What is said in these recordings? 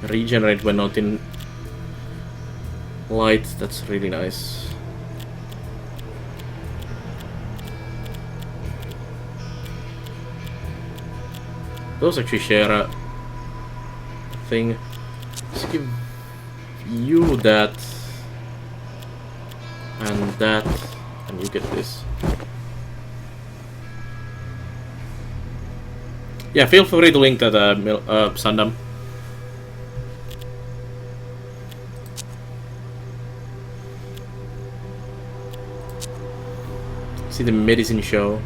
regenerate when not in light. That's really nice. Those actually share a thing. Let's give you that and that, and you get this. Yeah, feel free to link that, Sandam. See the medicine show.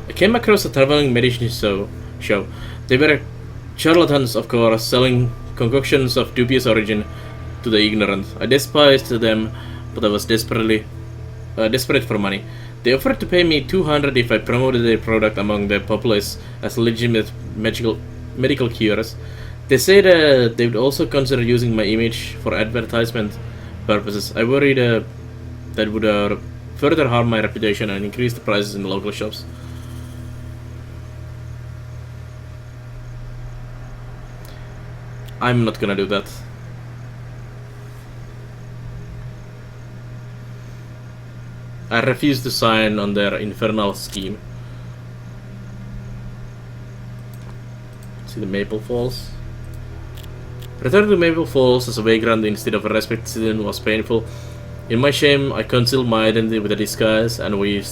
I came across a traveling medicine show. They were charlatans, of course, selling concoctions of dubious origin to the ignorant. I despised them, but I was desperate for money. They offered to pay me 200 if I promoted their product among the populace as legitimate medical cures. They said they would also consider using my image for advertisement purposes. I worried that would further harm my reputation and increase the prices in the local shops. I'm not gonna do that. I refuse to sign on their infernal scheme. See the Maple Falls. Return to Maple Falls as a vagrant instead of a respected citizen was painful. In my shame, I concealed my identity with a disguise, and we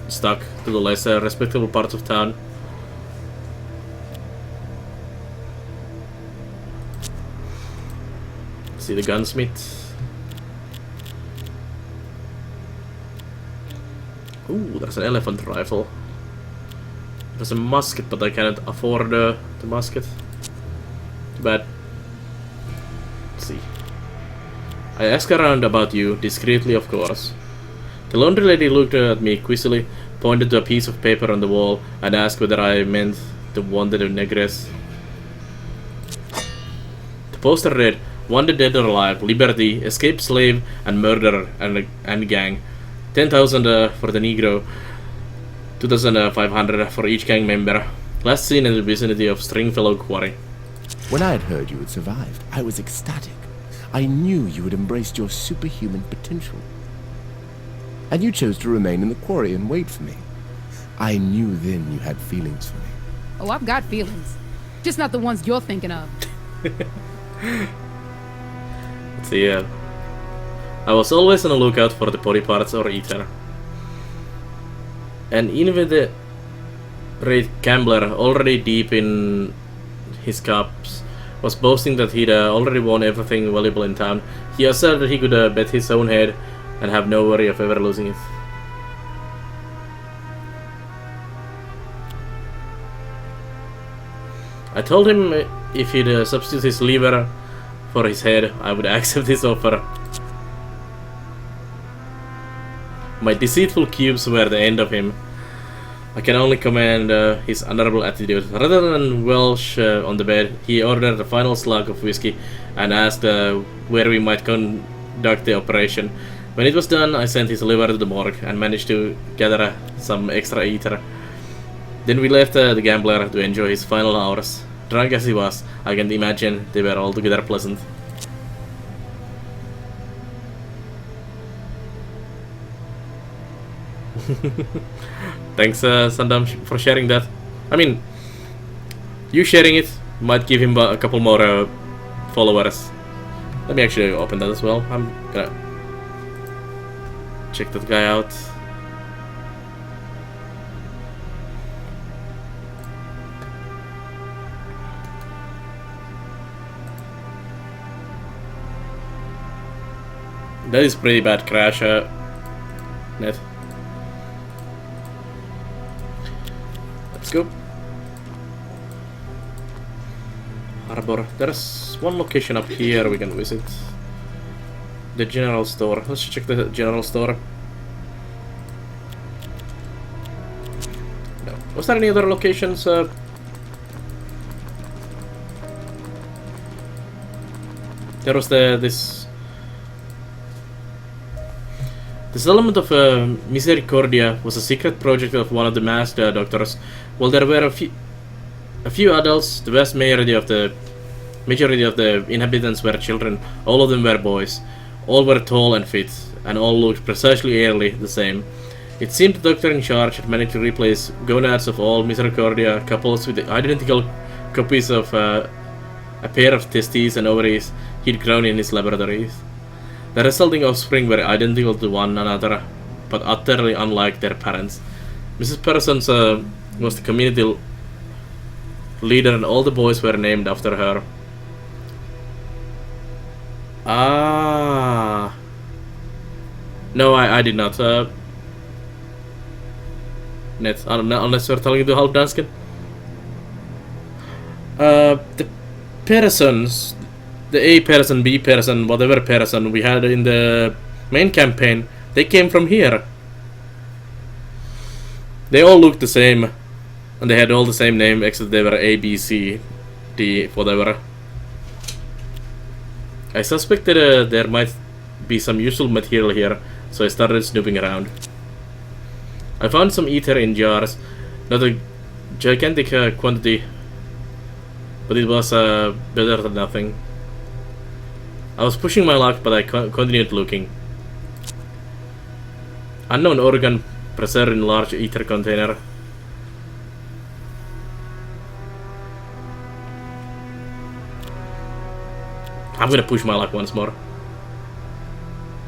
stuck to the lesser respectable parts of town. See the gunsmith. Ooh, there's an elephant rifle. There's a musket, but I cannot afford the musket. Too bad. Let's see. I asked around about you, discreetly of course. The laundry lady looked at me quizily, pointed to a piece of paper on the wall, and asked whether I meant the wanted negress. The poster read, "Wanted dead or alive, liberty, escaped slave, and murderer, and gang. 10,000 for the Negro, 2,500 for each gang member. Last seen in the vicinity of Stringfellow Quarry." When I had heard you had survived, I was ecstatic. I knew you had embraced your superhuman potential. And you chose to remain in the quarry and wait for me. I knew then you had feelings for me. Oh, I've got feelings. Just not the ones you're thinking of. Let's see, I was always on the lookout for the body parts or ether. An inveterate gambler, already deep in his cups, was boasting that he'd already won everything valuable in town. He asserted that he could bet his own head and have no worry of ever losing it. I told him if he'd substitute his liver for his head, I would accept his offer. My deceitful cubes were the end of him. I can only commend his honorable attitude. Rather than welsh on the bed, he ordered a final slug of whiskey and asked where we might conduct the operation. When it was done, I sent his liver to the morgue and managed to gather some extra ether. Then we left the gambler to enjoy his final hours. Drunk as he was, I can imagine they were altogether pleasant. Thanks, Sandam, for sharing that. I mean, you sharing it might give him a couple more followers. Let me actually open that as well. I'm gonna check that guy out. That is pretty bad crash, net. Let's go. Harbor. There's one location up here we can visit. The general store. Let's check the general store. No. Was there any other locations? There was this settlement of Misericordia was a secret project of one of the masked doctors. While there were a few adults, the vast majority of the majority of the inhabitants were children. All of them were boys. All were tall and fit, and all looked precisely eerily the same. It seemed the doctor in charge had managed to replace gonads of all Misericordia couples with identical copies of a pair of testes and ovaries he'd grown in his laboratories. The resulting offspring were identical to one another, but utterly unlike their parents. Mrs. Parsons was the community leader, and all the boys were named after her. Ah. No, I did not. Net, unless you're telling the half Dansken. The persons, the A person, B person, whatever person we had in the main campaign, they came from here. They all looked the same, and they had all the same name except they were A, B, C, D, whatever. I suspected there might be some useful material here, so I started snooping around. I found some ether in jars, not a gigantic quantity, but it was better than nothing. I was pushing my luck, but I continued looking. Unknown organ preserved in large ether container. I'm gonna push my luck once more.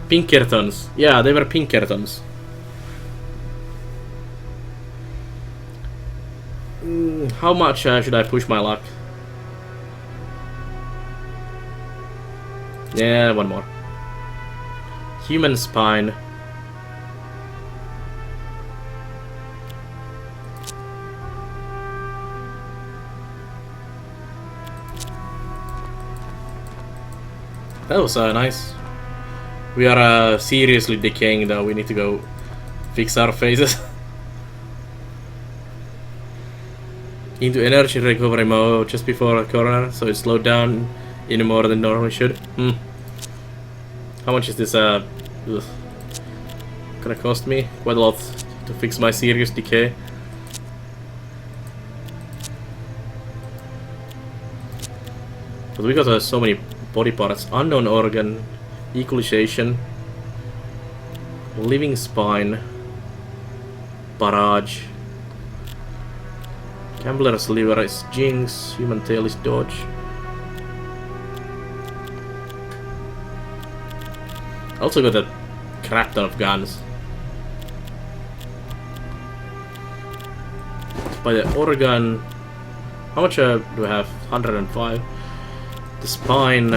Pinkertons. Yeah, they were Pinkertons. How much should I push my luck? Yeah, one more. Human spine. That was nice. We are seriously decaying though. We need to go fix our faces. Into energy recovery mode just before a corner, so it slowed down even more than normally should. How much is this gonna cost me? Quite a lot to fix my serious decay. But we got so many body parts. Unknown organ, equalization, living spine, barrage, gambler's liver is jinx, human tail is dodge. Also got a crap ton of guns. By the organ, how much do I have? 105. The spine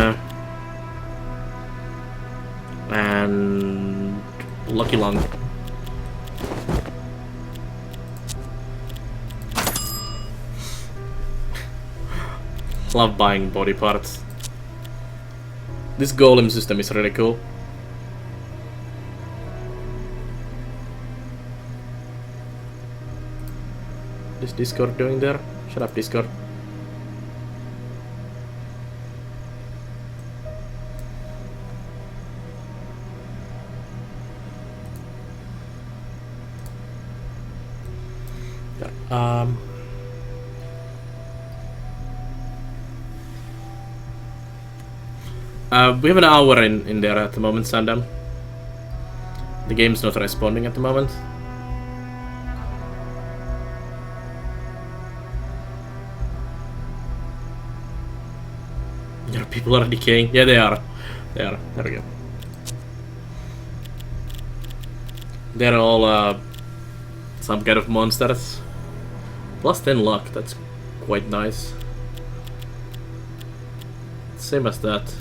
and lucky lung. Love buying body parts. This golem system is really cool. Is Discord doing there? Shut up, Discord. We have an hour in there at the moment, Sandam. The game's not responding at the moment. Your people are decaying. Yeah, they are. They are. There we go. They're all some kind of monsters. Plus 10 luck. That's quite nice. Same as that.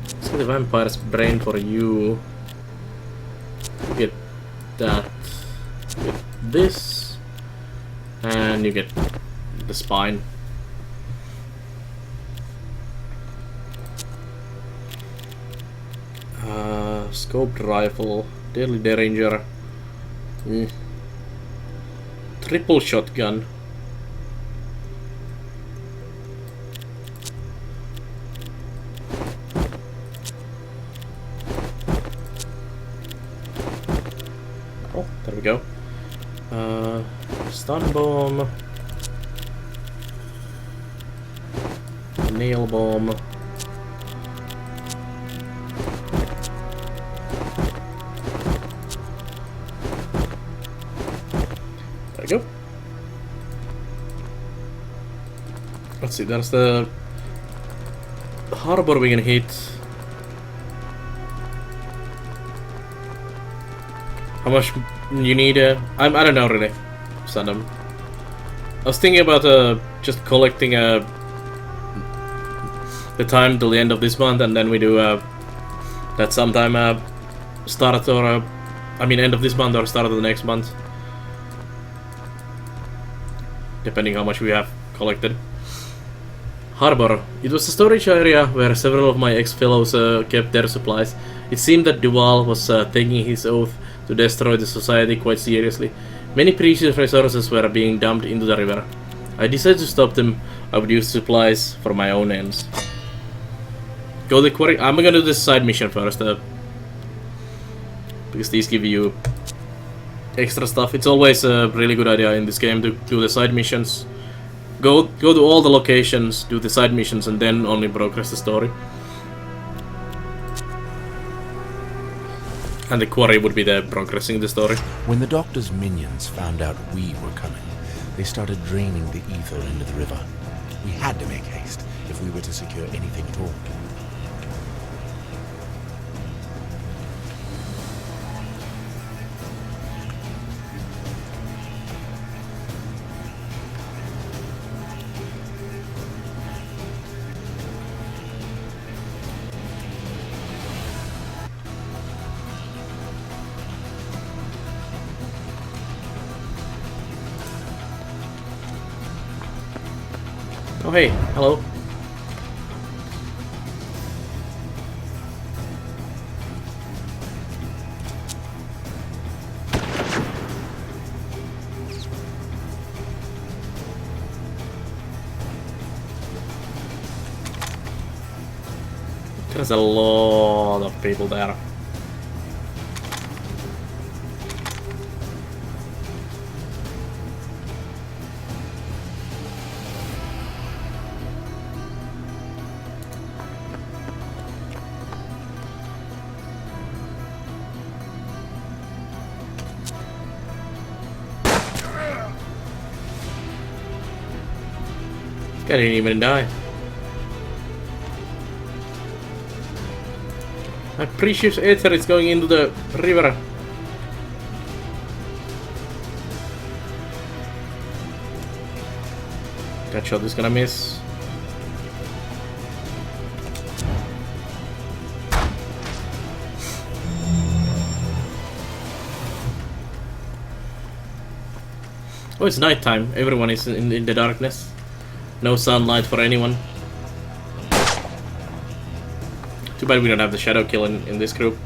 Let's get the vampire's brain for you. Get that. Get this. And you get the spine. Scoped rifle. Deadly Derringer. Triple shotgun. Stun bomb. Nail bomb. There we go. Let's see, there's the harbor we can hit. How much you need? I don't know really. Saddam. I was thinking about just collecting the time till the end of this month, and then we do that sometime start or I mean end of this month or start of the next month, depending how much we have collected. Harbor. It was a storage area where several of my ex-fellows kept their supplies. It seemed that Duval was taking his oath to destroy the society quite seriously. Many precious resources were being dumped into the river. I decided to stop them. I would use supplies for my own ends. Go to the quarry. I'm gonna do this side mission first, because these give you extra stuff. It's always a really good idea in this game to do the side missions. Go to all the locations, do the side missions, and then only progress the story. And the quarry would be the progressing the story. When the Doctor's minions found out we were coming, they started draining the ether into the river. We had to make haste if we were to secure anything at all. Oh hey, hello. There's a lot of people there. Guy didn't even die. My precious ether is going into the river. That shot is gonna miss. Oh, it's nighttime. Everyone is in the darkness. No sunlight for anyone. Too bad we don't have the shadow kill in this group.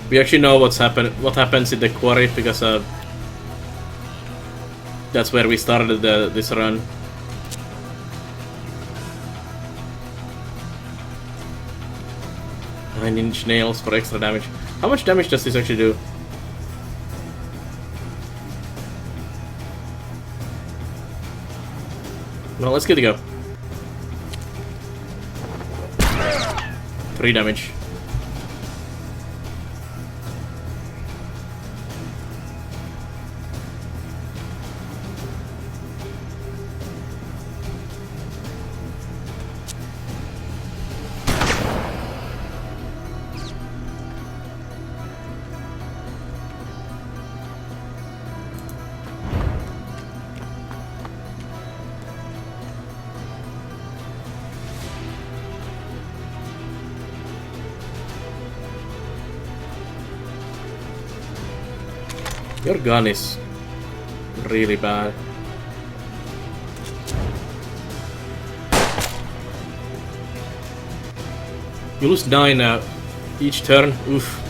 We actually know what happens in the quarry because that's where we started this run. Nine-inch nails for extra damage. How much damage does this actually do? Well, let's give it a go. 3 damage. Your gun is really bad. You lose 9 each turn. Oof.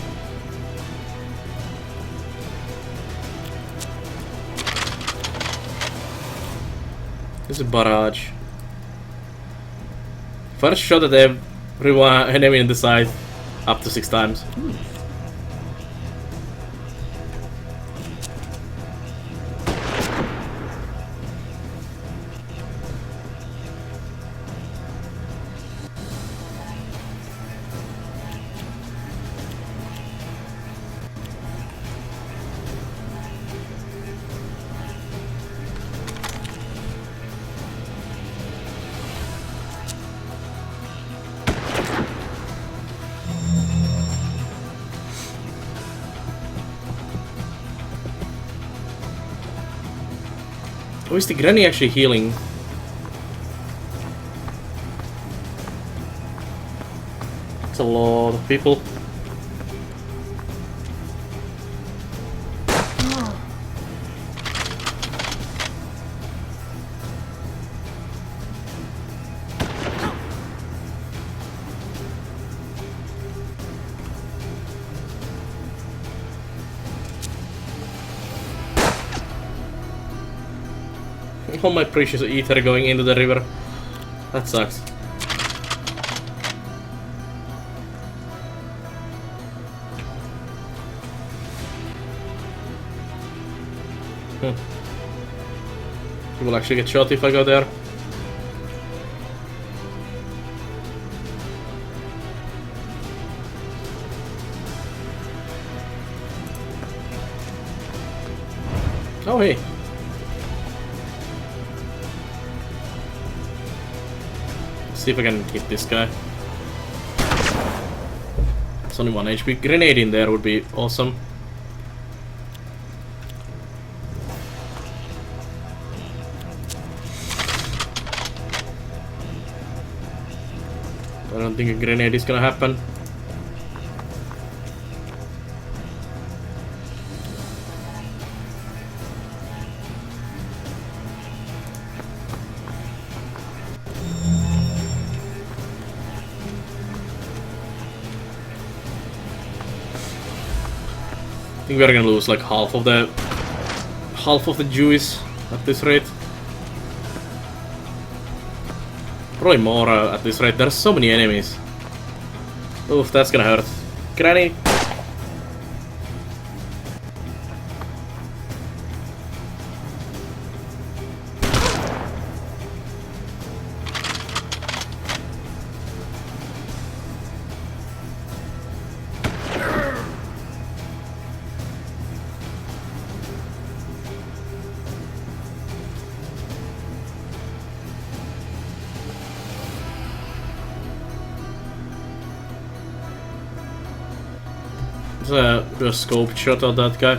This is a barrage. First shot at everyone enemy in the side up to 6 times. Oh, is the granny actually healing? It's a lot of people. All my precious ether going into the river. That sucks. You will actually get shot if I go there. Oh hey. See if I can hit this guy. It's only 1 HP. Grenade in there would be awesome. I don't think a grenade is gonna happen. I think we're gonna lose like half of the Jews at this rate. Probably more at this rate. There's so many enemies. Oof, that's gonna hurt. Granny! Let's do a scope shot at that guy.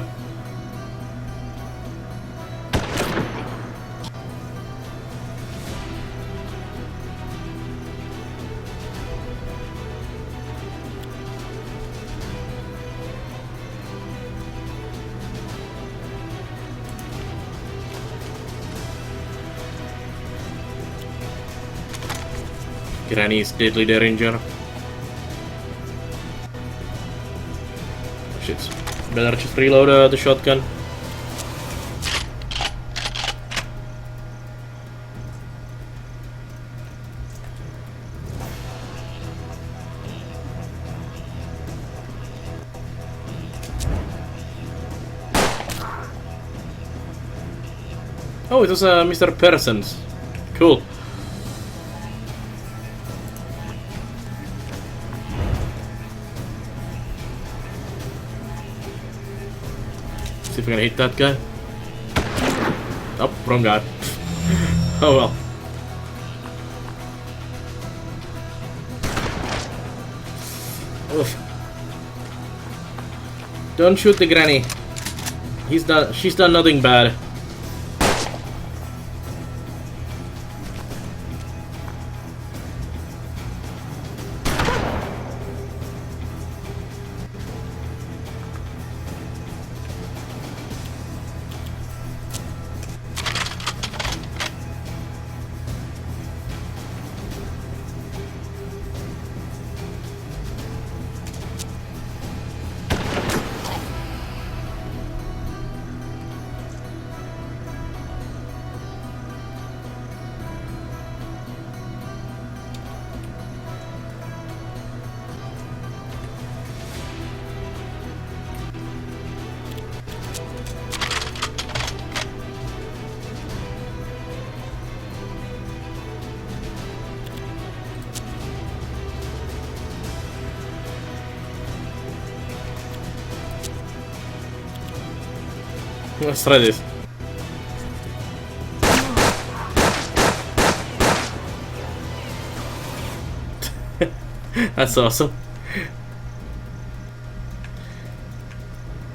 Granny's deadly danger. Shit. Better just reload the shotgun. Oh, it was Mr. Persons. Cool. See if I can hit that guy. Oh, wrong guy. Oh well. Oof. Don't shoot the granny. She's done nothing bad. Let's try this. That's awesome.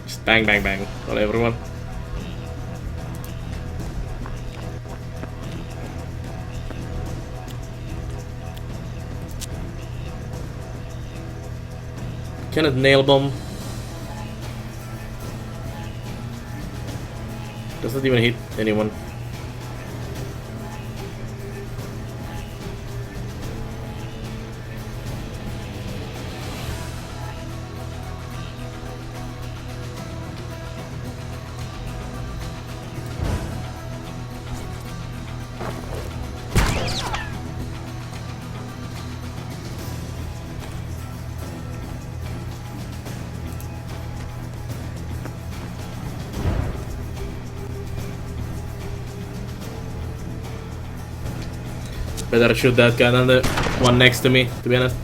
Just bang, bang, bang on everyone. Can it nail bomb? Does not even hit anyone. Better shoot that guy than the one next to me, to be honest.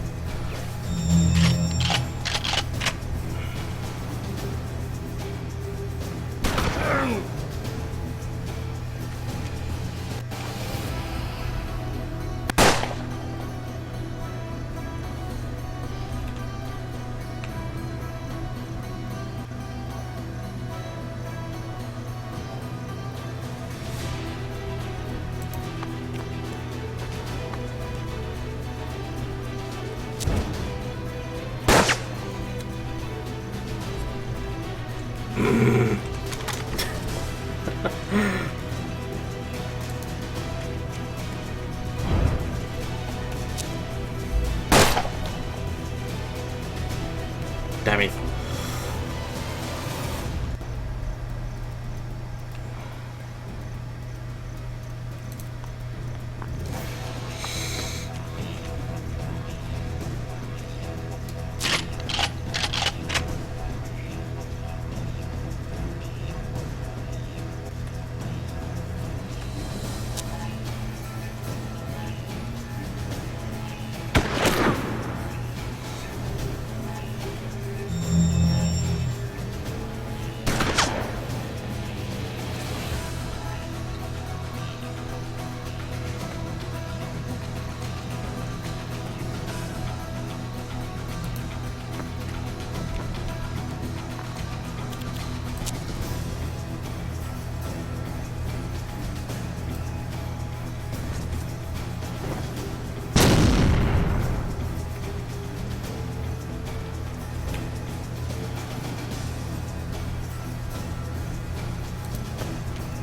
Damn it.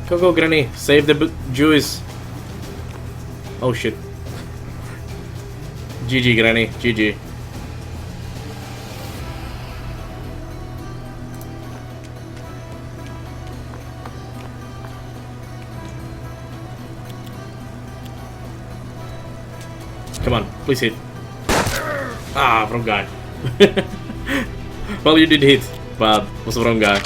Go, go, Granny. Save the Jews. Oh shit. GG, Granny. GG. Come on, please hit. Ah, wrong guy. Well, you did hit, but was the wrong guy.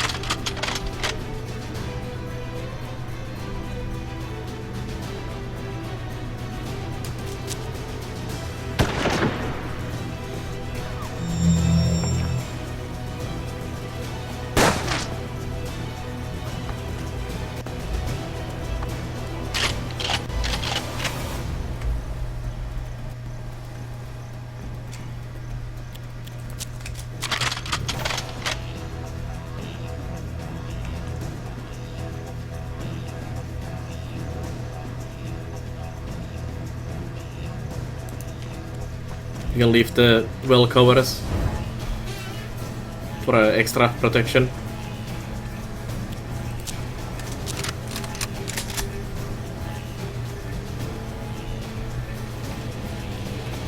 You can leave the well covers for extra protection.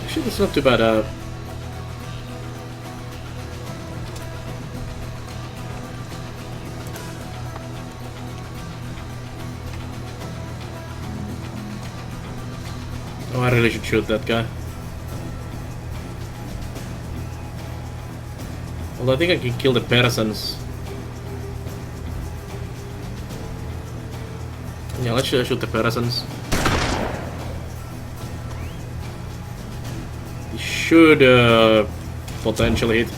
Actually, it's not too bad. Oh, I really should shoot that guy. Although I think I can kill the persons. Yeah, let's shoot the persons. He should potentially hit.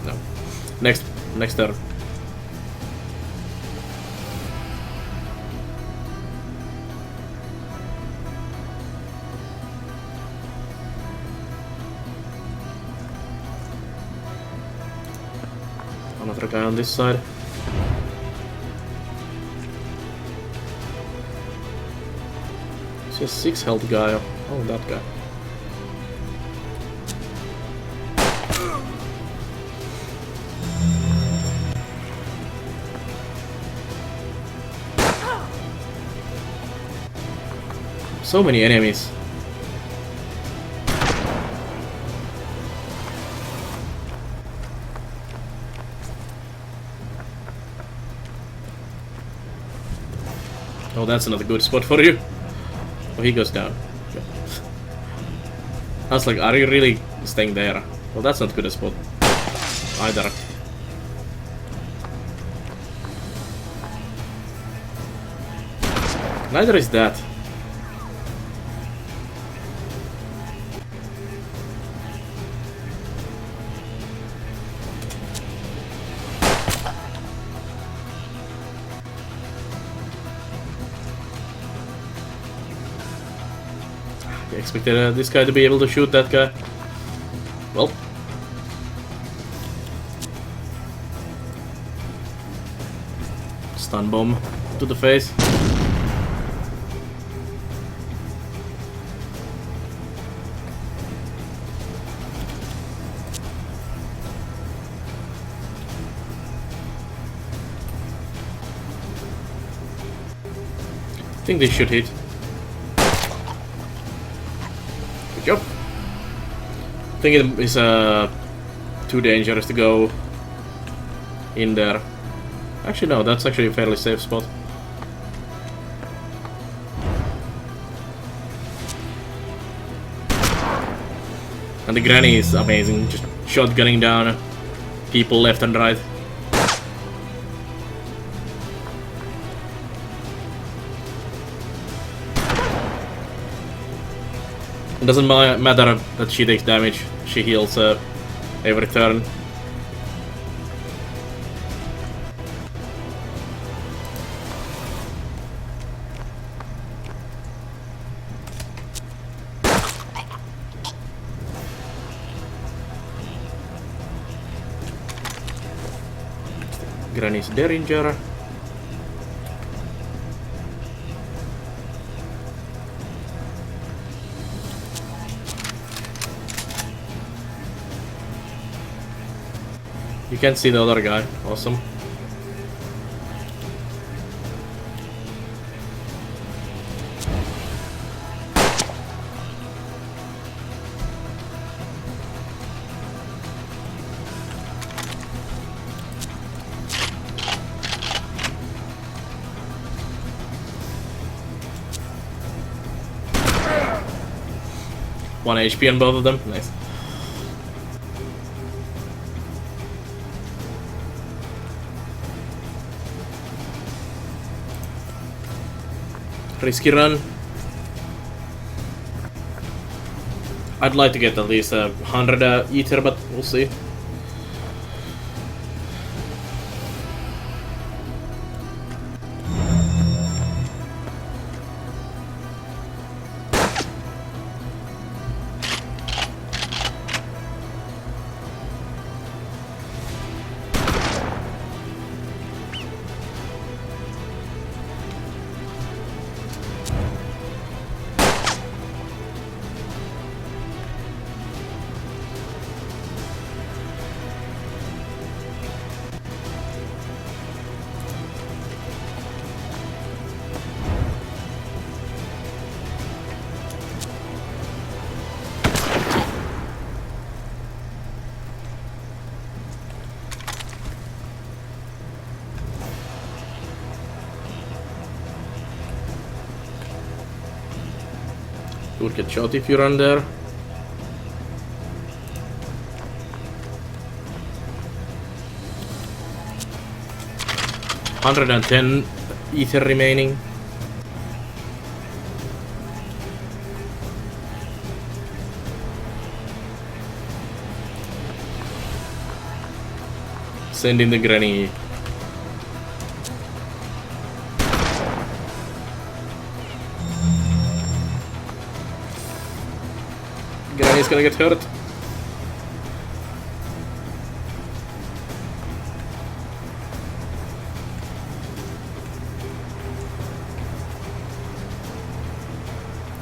No. Next turn. Another guy on this side. It's just 6 health guy. Oh, that guy. So many enemies. Oh, that's another good spot for you. Oh, he goes down. Okay. I was like, are you really staying there? Well, that's not good a spot either. Neither is that. I expected this guy to be able to shoot that guy. Well. Stun bomb to the face. I think they should hit. Good job. I think it is too dangerous to go in there. Actually, no, that's actually a fairly safe spot. And the granny is amazing, just shotgunning down people left and right. It doesn't matter that she takes damage, she heals every turn. Granny's Derringer. You can see the other guy. Awesome. One HP on both of them. Nice. Risky run. I'd like to get at least 100 ether, but we'll see. You would get shot if you run there. $110 ether remaining. Send in the granny. Granny's gonna get hurt.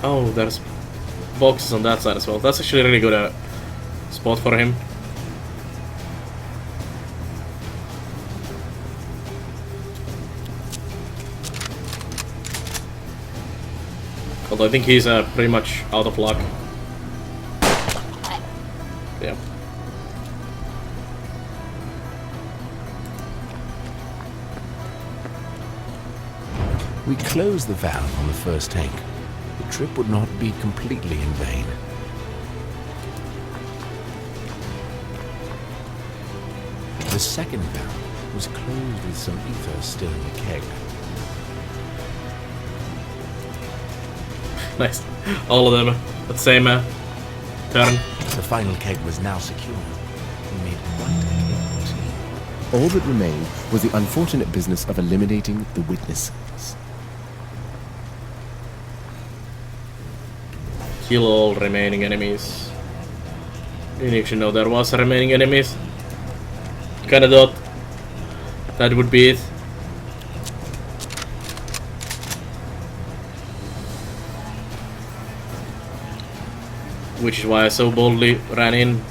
Oh, there's boxes on that side as well. That's actually a really good spot for him. Although I think he's pretty much out of luck. Yeah. We closed the valve on the first tank. The trip would not be completely in vain. The second valve was closed with some ether still in the keg. Nice. All of them at the same turn. The final keg was now secure. We made quite a capable team. All that remained was the unfortunate business of eliminating the witnesses. Kill all remaining enemies. Didn't actually know there was remaining enemies. Kinda thought that would be it. Which is why I so boldly ran in.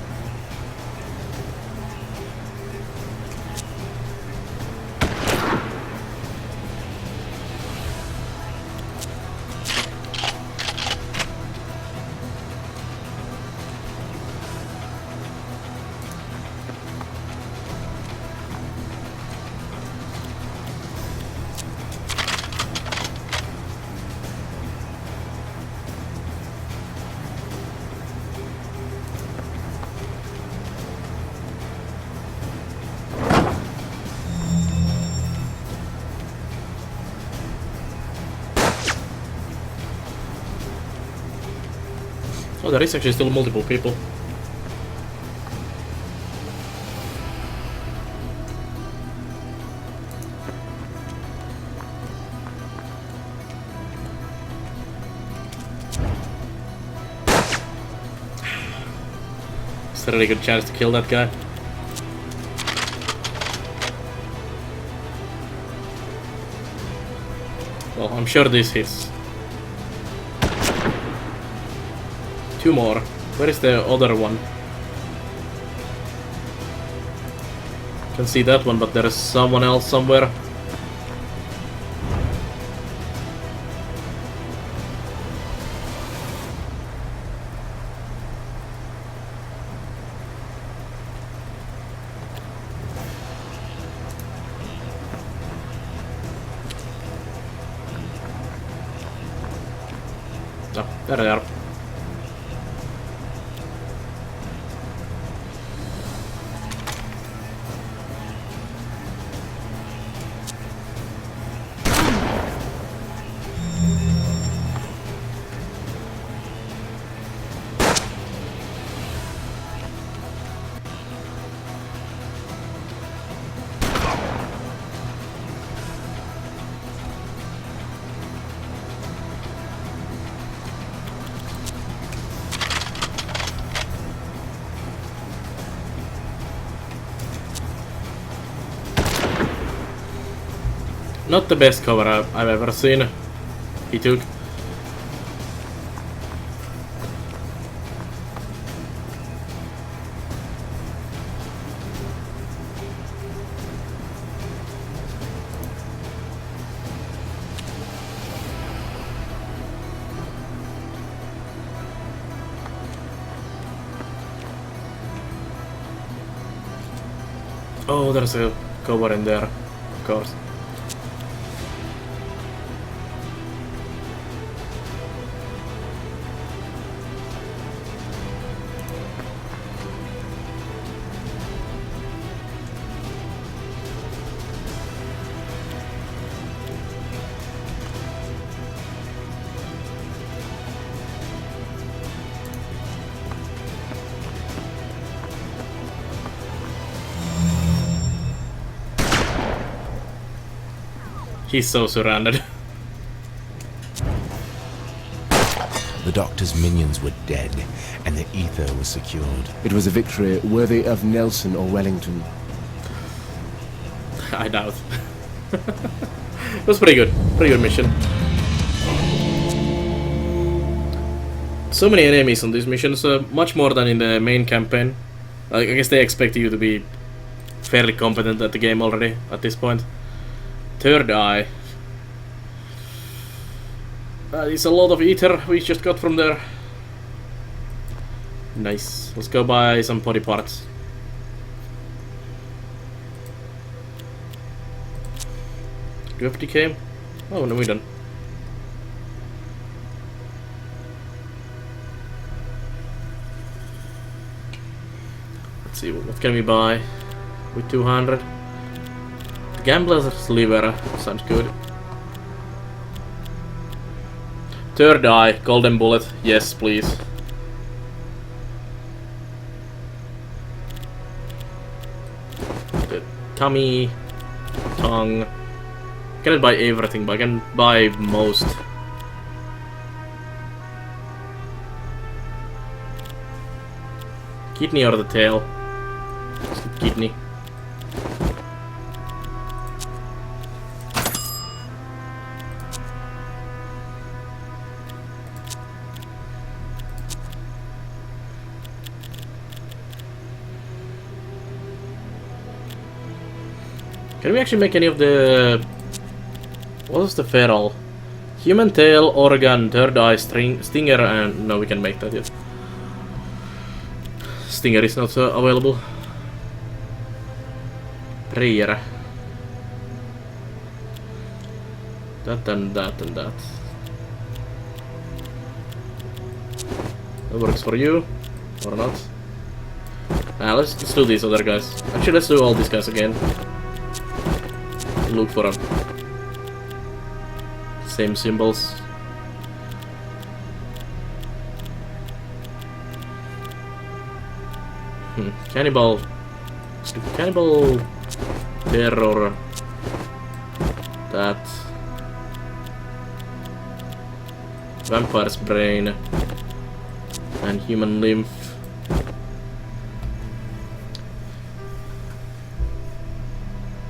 Oh, there is actually still multiple people. It's a really good chance to kill that guy. Well, I'm sure this hits. Two more. Where is the other one? Can see that one, but there is someone else somewhere. Oh, there they are. Not the best cover I've ever seen. He took. Oh, there's a cover in there, of course. He's so surrounded. The doctor's minions were dead, and the ether was secured. It was a victory worthy of Nelson or Wellington. I doubt. It was pretty good. Pretty good mission. So many enemies on these missions, much more than in the main campaign. I guess they expect you to be fairly competent at the game already at this point. Third eye. It's a lot of ether we just got from there. Nice. Let's go buy some body parts. Do we have decay? Oh, no, we don't. Let's see, what can we buy with 200? The Gambler's Liver sounds good. Third eye, golden bullet, yes please. The tummy, tongue. I cannot buy everything, but I can buy most. Kidney or the tail? Kidney. Can we actually make any of the... What was the feral? Human tail, organ, third eye, stinger, and... No, we can make that yet. Stinger is not available. Prayer. That and that and that. That works for you, or not. Let's do these other guys. Actually, let's do all these guys again. Look for them. Same symbols. Cannibal. Cannibal terror. That. Vampire's brain. And human lymph.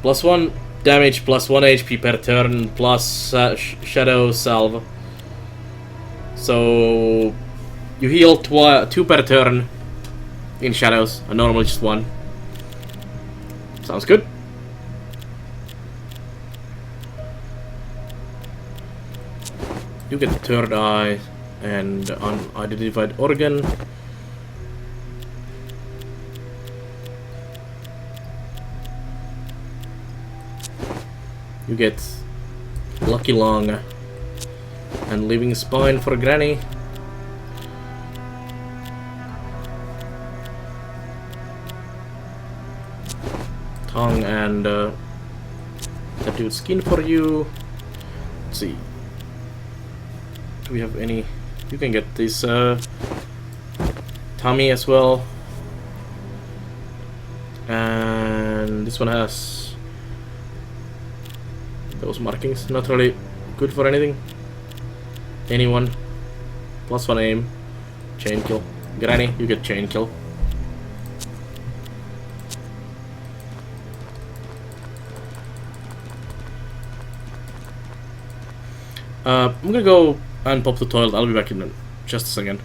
+1 damage, +1 HP per turn, plus shadow salve. So you heal 2 per turn in shadows, and normally just 1. Sounds good. You get third eye and unidentified organ. You get lucky lung and living spine for Granny. Tongue and tattooed skin for you. Let's see. Do we have any? You can get this tummy as well. And this one has those markings. Not really good for anything. Anyone. +1 aim. Chain kill. Granny, you get chain kill. I'm gonna go and pop the toilet. I'll be back in just a second.